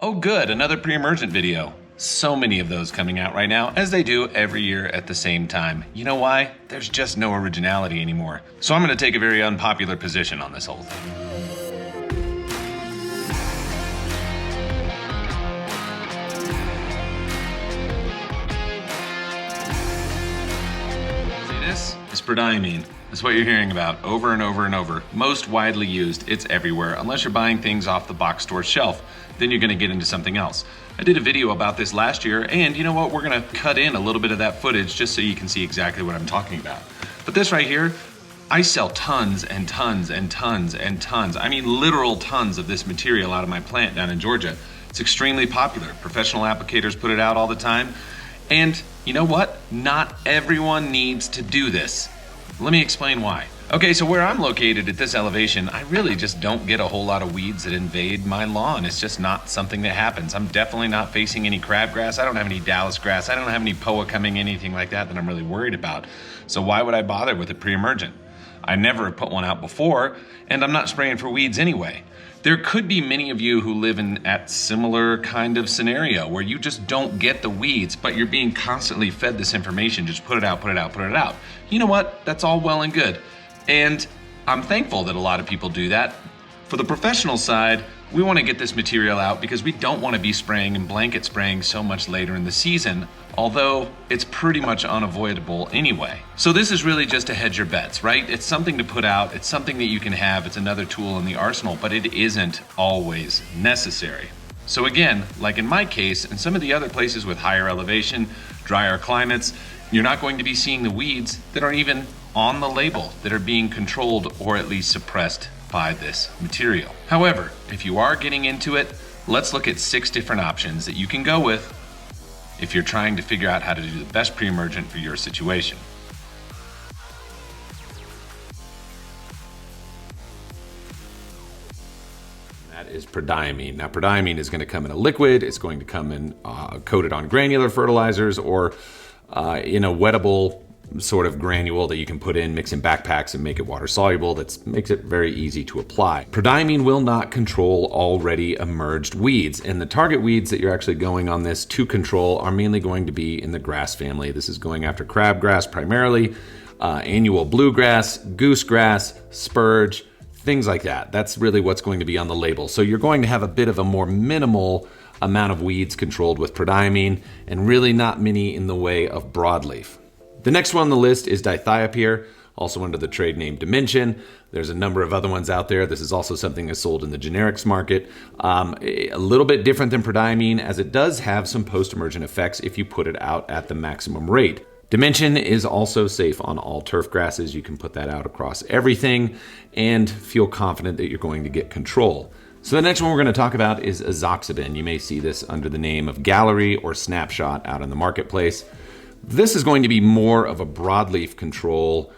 Oh good, another pre-emergent video. So many of those coming out right now, as they do every year at the same time. You know why? There's just no originality anymore. So I'm gonna take a very unpopular position on this whole thing. See this? It's prodiamine. That's what you're hearing about over and over and over. Most widely used, it's everywhere, unless you're buying things off the box store shelf. Then you're gonna get into something else. I did a video about this last year, and you know what? We're gonna cut in a little bit of that footage just so you can see exactly what I'm talking about. But this right here, I sell tons and tons and tons and tons. I mean literal tons of this material out of my plant down in Georgia. It's extremely popular. Professional applicators put it out all the time. And you know what? Not everyone needs to do this. Let me explain why. Okay, so where I'm located at this elevation, I really just don't get a whole lot of weeds that invade my lawn. It's just not something that happens. I'm definitely not facing any crabgrass. I don't have any Dallas grass. I don't have any POA coming, anything like that I'm really worried about. So why would I bother with a pre-emergent? I never have put one out before, and I'm not spraying for weeds anyway. There could be many of you who live in that similar kind of scenario where you just don't get the weeds, but you're being constantly fed this information. Just put it out, put it out, put it out. You know what? That's all well and good. And I'm thankful that a lot of people do that. For the professional side, we want to get this material out because we don't want to be spraying and blanket spraying so much later in the season, although it's pretty much unavoidable anyway. So this is really just to hedge your bets, right? It's something to put out, it's something that you can have, it's another tool in the arsenal, but it isn't always necessary. So again, like in my case, and some of the other places with higher elevation, drier climates, you're not going to be seeing the weeds that aren't even on the label, that are being controlled or at least suppressed by this material. However, if you are getting into it, let's look at 6 different options that you can go with if you're trying to figure out how to do the best pre-emergent for your situation. That is prodiamine. Now prodiamine is going to come in a liquid, it's going to come in coated on granular fertilizers or in a wettable sort of granule that you can put in, mix in backpacks and make it water soluble. That makes it very easy to apply. Prodiamine will not control already emerged weeds, and the target weeds that you're actually going on this to control are mainly going to be in the grass family. This is going after crabgrass primarily, annual bluegrass, goosegrass, spurge, things like that. That's really what's going to be on the label. So you're going to have a bit of a more minimal amount of weeds controlled with prodiamine and really not many in the way of broadleaf. The next one on the list is dithiopyr, also under the trade name Dimension. There's a number of other ones out there. This is also something that's sold in the generics market. A little bit different than prodiamine, as it does have some post-emergent effects if you put it out at the maximum rate. Dimension is also safe on all turf grasses. You can put that out across everything and feel confident that you're going to get control. So the next one we're going to talk about is azoxybin. You may see this under the name of Gallery or Snapshot out in the marketplace. This is going to be more of a broadleaf control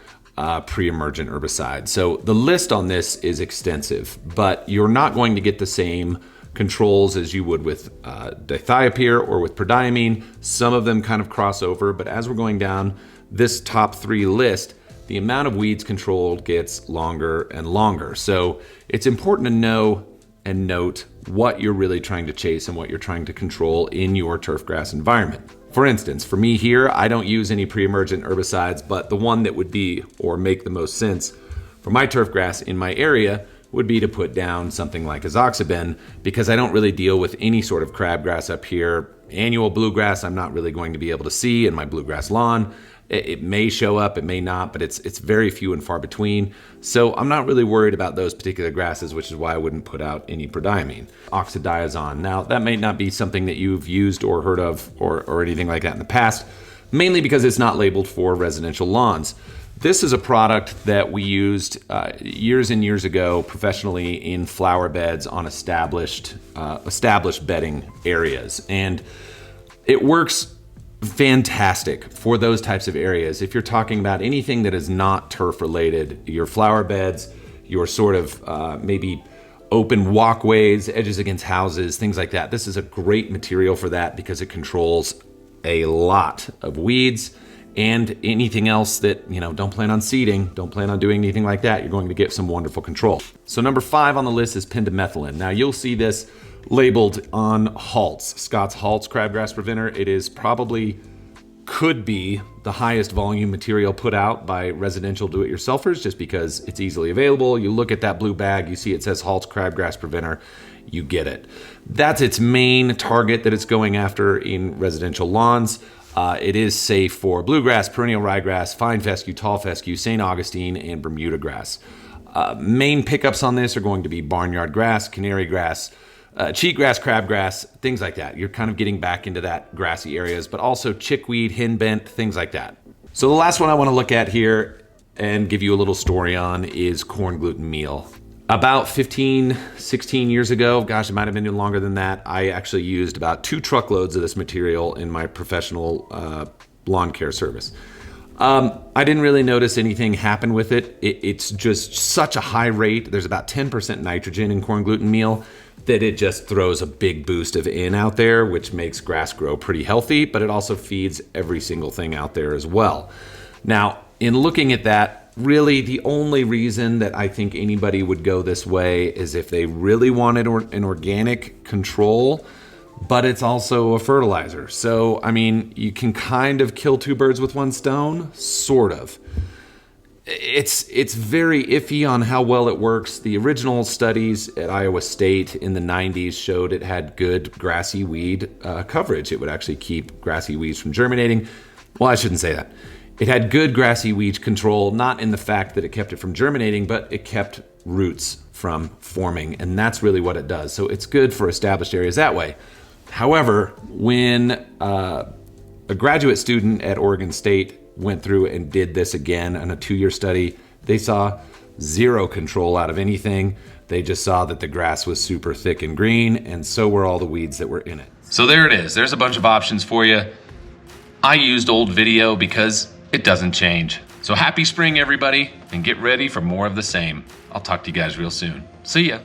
pre-emergent herbicide. So the list on this is extensive, but you're not going to get the same controls as you would with dithiopyr or with prodiamine. Some of them kind of cross over, but as we're going down this top 3 list, the amount of weeds controlled gets longer and longer. So it's important to know and note what you're really trying to chase and what you're trying to control in your turfgrass environment. For instance, for me here, I don't use any pre-emergent herbicides, but the one that would be or make the most sense for my turfgrass in my area would be to put down something like azoxybin, because I don't really deal with any sort of crabgrass up here. Annual bluegrass, I'm not really going to be able to see in my bluegrass lawn. It may show up, it may not, but it's very few and far between. So I'm not really worried about those particular grasses, which is why I wouldn't put out any prodiamine. Oxadiazone. Now, that may not be something that you've used or heard of or anything like that in the past, mainly because it's not labeled for residential lawns. This is a product that we used years and years ago professionally in flower beds on established bedding areas. And it works fantastic for those types of areas. If you're talking about anything that is not turf related, your flower beds, your sort of maybe open walkways, edges against houses, things like that. This is a great material for that because it controls a lot of weeds and anything else that, don't plan on seeding, don't plan on doing anything like that. You're going to get some wonderful control. So number 5 on the list is pendimethalin. Now you'll see this labeled on Halts, Scott's Halts crabgrass preventer. It is probably, could be the highest volume material put out by residential do-it-yourselfers just because it's easily available. You look at that blue bag, you see it says Halts crabgrass preventer, you get it. That's its main target that it's going after in residential lawns. It is safe for bluegrass, perennial ryegrass, fine fescue, tall fescue, St. Augustine, and Bermuda grass. Main pickups on this are going to be barnyard grass, canary grass, cheatgrass, crabgrass, things like that. You're kind of getting back into that grassy areas, but also chickweed, henbent, things like that. So the last one I want to look at here and give you a little story on is corn gluten meal. About 15, 16 years ago, gosh, it might have been even longer than that, I actually used about 2 truckloads of this material in my professional lawn care service. I didn't really notice anything happen with it. It's just such a high rate. There's about 10% nitrogen in corn gluten meal that it just throws a big boost of N out there, which makes grass grow pretty healthy, but it also feeds every single thing out there as well. Now, in looking at that, really the only reason that I think anybody would go this way is if they really wanted an organic control, but it's also a fertilizer. So, I mean, you can kind of kill 2 birds with 1 stone, sort of. It's very iffy on how well it works. The original studies at Iowa State in the 90s showed it had good grassy weed coverage. It would actually keep grassy weeds from germinating. Well, I shouldn't say that. It had good grassy weed control, not in the fact that it kept it from germinating, but it kept roots from forming, and that's really what it does. So it's good for established areas that way. However, when a graduate student at Oregon State went through and did this again on a 2-year study, they saw 0 control out of anything. They just saw that the grass was super thick and green, and so were all the weeds that were in it. So there it is. There's a bunch of options for you. I used old video because it doesn't change. So happy spring, everybody, and get ready for more of the same. I'll talk to you guys real soon. See ya.